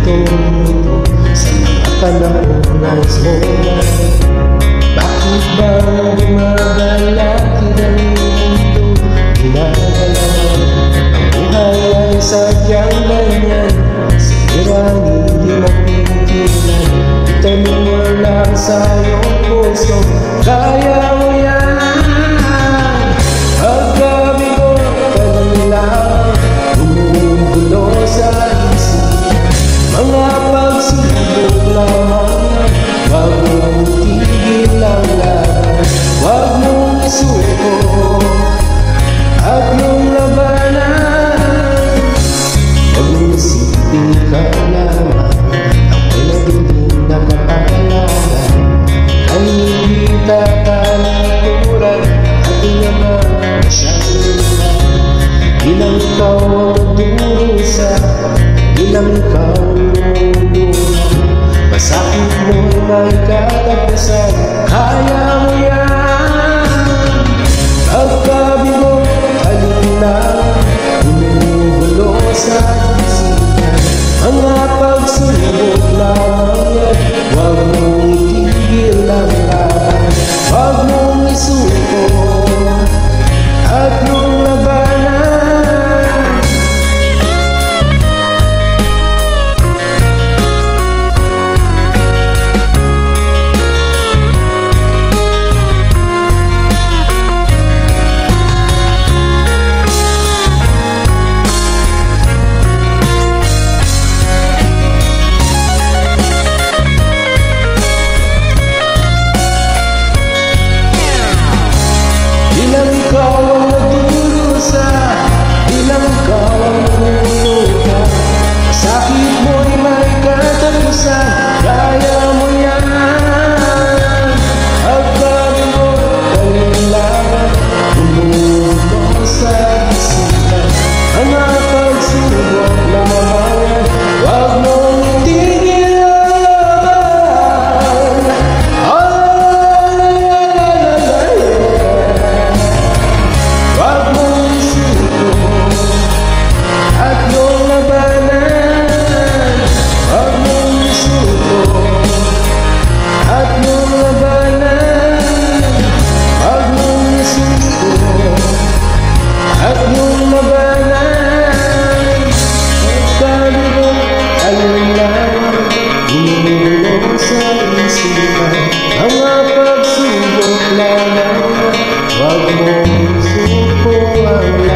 sa mga panahon na ismola. Bakit ba gumagalakid ang mundo? Ginagalaw ang buhay ay sadyang ganyan. Sirang hindi mapigilan, itanim mo lang sa iyong puso. Kaya mo yan. Pagkabigo ka lang, bumubulo sa isip. Mga pagsubok lamang, wag mong tigil ang laban. Wag mong isuko at mong labanan. Wag mong isipin ka lamang, ako'y nagiging nakapagalaman. Ay hindi tatalikuran, ating naman masyadula. Bilang ikaw ang durusa, bilang ikaw ang luluha, masakit mo'y may katapusan. Kaya mo yan. Pagkabigo, alinlang, bumubulo sa isipan. Mga pagsubok lamang yan, wag mong itigil ang laban. Wag mong isuko at yung labanan. Bilang ikaw ang nagdurusa, bilang ikaw ang lumuluha, masakit mo'y may katapusan. Kaya mo yan. Pagkabigo, kailangan bumubulo sa isipan. Mga pagsubok lamang yan, wag mong itigil ang laban. Wag mong isuko at yung labanan. Wag mong isuko at yung labanan. Wag mong isuko at yung labanan. Pagkabigo, alinlang, bumubulo sa isipan. Mga pagsubok lamang, wag mong isuko ang laban.